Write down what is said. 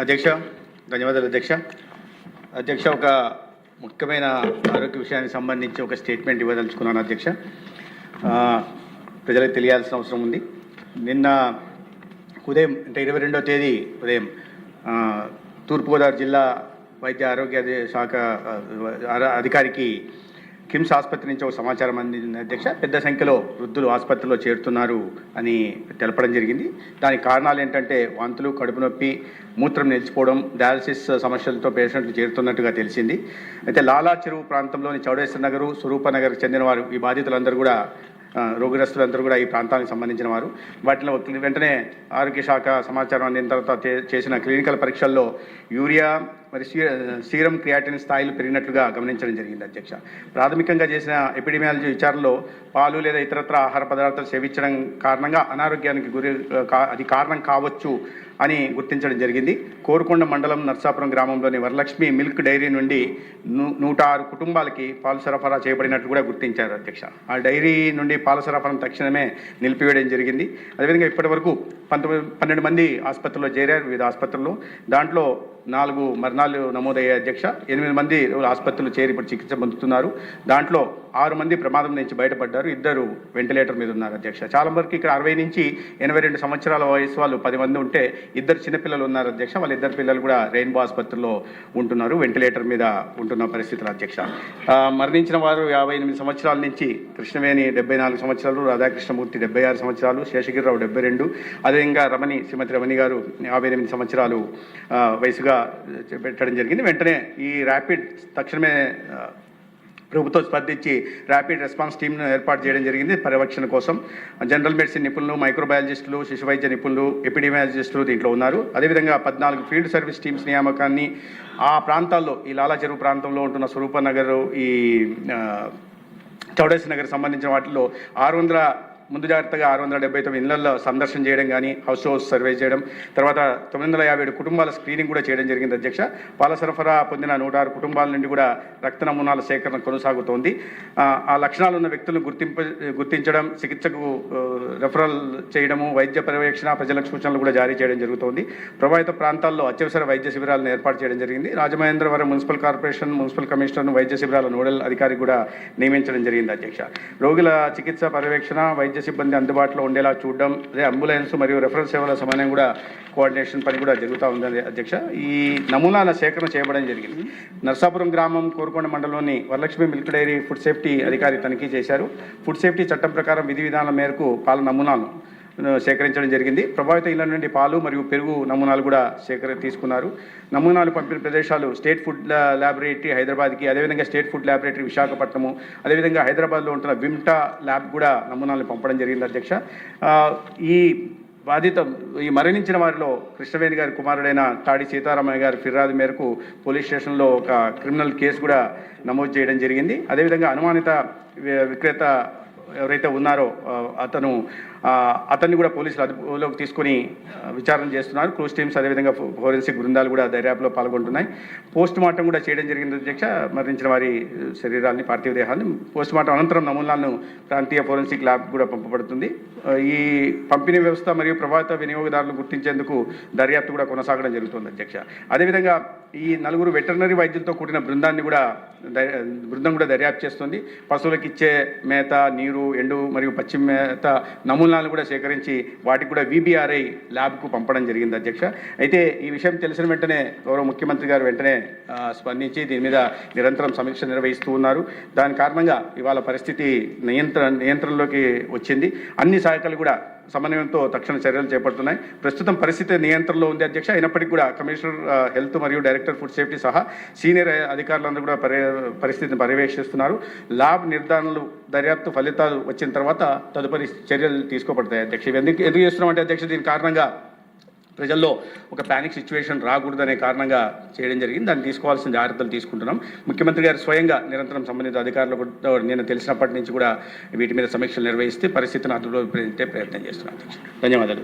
అధ్యక్ష, ధన్యవాదాలు అధ్యక్ష. అధ్యక్ష, ఒక ముఖ్యమైన ఆరోగ్య విషయానికి సంబంధించి ఒక స్టేట్మెంట్ ఇవ్వదలుచుకున్నాను అధ్యక్ష. ప్రజలకు తెలియాల్సిన అవసరం ఉంది. నిన్న ఉదయం అంటే 22వ తేదీ ఉదయం తూర్పుగోదావరి జిల్లా వైద్య ఆరోగ్య శాఖ అధికారికి కిమ్స్ ఆసుపత్రి నుంచి ఒక సమాచారం అందింది అధ్యక్ష. పెద్ద సంఖ్యలో వృద్ధులు ఆసుపత్రిలో చేరుతున్నారు అని తెలపడం జరిగింది. దానికి కారణాలు ఏంటంటే వాంతులు, కడుపు నొప్పి, మూత్రం నిలిచిపోవడం, డయాలసిస్ సమస్యలతో పేషెంట్లు చేరుతున్నట్టుగా తెలిసింది. అయితే లాలా చెరువు ప్రాంతంలోని చౌడేశ్వర నగరు, స్వరూప నగర్కి చెందిన వారు ఈ బాధితులందరూ కూడా రోగిగ్రస్తులందరూ కూడా ఈ ప్రాంతానికి సంబంధించిన వారు. వాటిలో వెంటనే ఆరోగ్య శాఖ సమాచారం అందిన తర్వాత చేసిన క్లినికల్ పరీక్షల్లో యూరియా మరి సీరం క్రియాటిన్ స్థాయిలు పెరిగినట్లుగా గమనించడం జరిగింది అధ్యక్ష. ప్రాథమికంగా చేసిన ఎపిడెమియాలజీ విచారణలో పాలు లేదా ఇతరత్ర ఆహార పదార్థాలు సేవించడం కారణంగా అనారోగ్యానికి అది కారణం కావచ్చు అని గుర్తించడం జరిగింది. కోరుకొండ మండలం నర్సాపురం గ్రామంలోని వరలక్ష్మి మిల్క్ డైరీ నుండి 106 కుటుంబాలకి పాలు సరఫరా చేయబడినట్టు కూడా గుర్తించారు అధ్యక్ష. ఆ డైరీ నుండి పాల సరఫరాను తక్షణమే నిలిపివేయడం జరిగింది. అదేవిధంగా ఇప్పటి వరకు 12 మంది ఆసుపత్రిలో చేరారు, వివిధ ఆసుపత్రుల్లో. దాంట్లో 4 మరణాలు నమోదయ్యాయి అధ్యక్ష. 8 మంది ఆసుపత్రులు చేరి ఇప్పుడు చికిత్స పొందుతున్నారు. దాంట్లో 6 మంది ప్రమాదం నుంచి బయటపడ్డారు, 2 వెంటిలేటర్ మీద ఉన్నారు అధ్యక్ష. చాలా వరకు ఇక్కడ 60 నుంచి 82 సంవత్సరాల వయసు వాళ్ళు 10 మంది ఉంటే 2 చిన్నపిల్లలు ఉన్నారు అధ్యక్ష. వాళ్ళ 2 పిల్లలు కూడా రెయిన్బో ఆసుపత్రిలో ఉంటున్నారు, వెంటిలేటర్ మీద ఉంటున్న పరిస్థితులు అధ్యక్ష. మరణించిన వారు 58 సంవత్సరాల నుంచి కృష్ణవేణి 74 సంవత్సరాలు, రాధాకృష్ణమూర్తి 76 సంవత్సరాలు, శేషగిరిరావు 72, అదేవిధంగా శ్రీమతి రమణి గారు 58 సంవత్సరాలు వయసుగా పెట్టడం జరిగింది. వెంటనే ఈ ర్యాపిడ్ తక్షణమే ప్రభుత్వం స్పందించి ర్యాపిడ్ రెస్పాన్స్ టీమ్ను ఏర్పాటు చేయడం జరిగింది పర్యవేక్షణ కోసం. జనరల్ మెడిసిన్ నిపుణులు, మైక్రోబయాలజిస్టులు, శిశు వైద్య నిపుణులు, ఎపిడెమియాలజిస్టులు దీంట్లో ఉన్నారు. అదేవిధంగా 14 ఫీల్డ్ సర్వీస్ టీమ్స్ నియామకాన్ని ఆ ప్రాంతాల్లో, ఈ లాలా చెరువు ప్రాంతంలో ఉంటున్న స్వరూప నగర్, ఈ చౌడేశ్వర నగర్ సంబంధించిన వాటిలో ముందు జాగ్రత్తగా 679 ఇళ్లలో సందర్శన చేయడం కానీ, హౌస్ సర్వే చేయడం, తర్వాత 957 కుటుంబాల స్క్రీనింగ్ కూడా చేయడం జరిగింది అధ్యక్ష. పాల సరఫరా పొందిన 106 కుటుంబాల నుండి కూడా రక్త నమూనాల సేకరణ కొనసాగుతోంది. ఆ లక్షణాలు ఉన్న వ్యక్తులను గుర్తించడం, చికిత్సకు రెఫరల్ చేయడము, వైద్య పర్యవేక్షణ, ప్రజలకు సూచనలు కూడా జారీ చేయడం జరుగుతోంది. ప్రభావిత ప్రాంతాల్లో అత్యవసర వైద్య శిబిరాలను ఏర్పాటు చేయడం జరిగింది. రాజమహేంద్రవరం మున్సిపల్ కార్పొరేషన్ మున్సిపల్ కమిషనర్ను వైద్య శిబిరాల నోడల్ అధికారి కూడా నియమించడం జరిగింది అధ్యక్ష. రోగుల చికిత్స పర్యవేక్షణ, వైద్య సిబ్బంది అందుబాటులో ఉండేలా చూడడం, అదే అంబులెన్స్ మరియు రెఫరల్ సేవల సమన్వయం కూడా కోఆర్డినేషన్ పని కూడా జరుగుతూ ఉంది అధ్యక్ష. ఈ నమూనాల సేకరణ చేయడం జరిగింది. నర్సాపురం గ్రామం, కోరుకొండ మండలంలోని Varalakshmi milk dairy food safety అధికారి తనిఖీ చేశారు. ఫుడ్ సేఫ్టీ చట్టం ప్రకారం విధి విధానాల మేరకు పాల నమూనాలను సేకరించడం జరిగింది. ప్రభావిత ఇళ్ల నుండి పాలు మరియు పెరుగు నమూనాలు కూడా తీసుకున్నారు. నమూనాలు పంపిన ప్రదేశాలు స్టేట్ ఫుడ్ ల్యాబొరేటరీ హైదరాబాద్కి, అదేవిధంగా స్టేట్ ఫుడ్ ల్యాబొరేటరీ విశాఖపట్నము, అదేవిధంగా హైదరాబాద్లో ఉంటున్న విమ్టా ల్యాబ్ కూడా నమూనాలను పంపడం జరిగింది అధ్యక్ష. ఈ మరణించిన వారిలో కృష్ణవేణి గారి కుమారుడైన తాడి సీతారామయ్య గారి ఫిర్యాదు మేరకు పోలీస్ స్టేషన్లో ఒక క్రిమినల్ కేసు కూడా నమోదు చేయడం జరిగింది. అదేవిధంగా అనుమానిత విక్రేత ఎవరైతే ఉన్నారో అతన్ని కూడా పోలీసులు అదుపులోకి తీసుకొని విచారణ చేస్తున్నారు. క్రూజ్ టీమ్స్, అదేవిధంగా ఫోరెన్సిక్ బృందాలు కూడా దర్యాప్తులో పాల్గొంటున్నాయి. పోస్ట్ మార్టం కూడా చేయడం జరిగింది అధ్యక్ష. మరణించిన వారి శరీరాన్ని, పార్థివ దేహాన్ని పోస్ట్ మార్టం అనంతరం నమూనాలను ప్రాంతీయ ఫోరెన్సిక్ ల్యాబ్ కూడా పంపబడుతుంది. ఈ పంపిణీ వ్యవస్థ మరియు ప్రభావిత వినియోగదారులు గుర్తించేందుకు దర్యాప్తు కూడా కొనసాగడం జరుగుతుంది అధ్యక్ష. అదేవిధంగా ఈ 4 వెటర్నరీ వైద్యులతో కూడిన బృందం కూడా దర్యాప్తు చేస్తుంది. పశువులకు ఇచ్చే మేత, నీరు, ఎండు మరియు పచ్చి మేత నమూనాలను కూడా సేకరించి వాటికి కూడా VBRI ల్యాబ్కు పంపడం జరిగింది అధ్యక్ష. అయితే ఈ విషయం తెలిసిన వెంటనే గౌరవ ముఖ్యమంత్రి గారు వెంటనే స్పందించి దీని మీద నిరంతరం సమీక్ష నిర్వహిస్తూ ఉన్నారు. దాని కారణంగా ఇవాళ పరిస్థితి నియంత్రణలోకి వచ్చింది. అన్ని శాఖలు కూడా సమన్వయంతో తక్షణ చర్యలు చేపడుతున్నాయి. ప్రస్తుతం పరిస్థితి నియంత్రణలో ఉంది అధ్యక్ష. అయినప్పటికీ కూడా కమిషనర్ హెల్త్ మరియు డైరెక్టర్ ఫుడ్ సేఫ్టీ సహా సీనియర్ అధికారులందరూ కూడా పరిస్థితిని పర్యవేక్షిస్తున్నారు. ల్యాబ్ నిర్ధారణలు, దర్యాప్తు ఫలితాలు వచ్చిన తర్వాత తదుపరి చర్యలు తీసుకోబడతాయి అధ్యక్ష. ఎందుకు చేస్తున్నామంటే అధ్యక్ష, దీని కారణంగా ప్రజల్లో ఒక ప్యానిక్ సిచ్యువేషన్ రాకూడదనే కారణంగా చేయడం జరిగింది. దాన్ని తీసుకోవాల్సిన జాగ్రత్తలు తీసుకుంటున్నాం. ముఖ్యమంత్రి గారు స్వయంగా నిరంతరం సంబంధిత అధికారులకు నేను తెలిసినప్పటి నుంచి కూడా వీటి మీద సమీక్షలు నిర్వహిస్తే పరిస్థితిని అదుపులో పెట్టే ప్రయత్నం చేస్తున్నాను. ధన్యవాదాలు.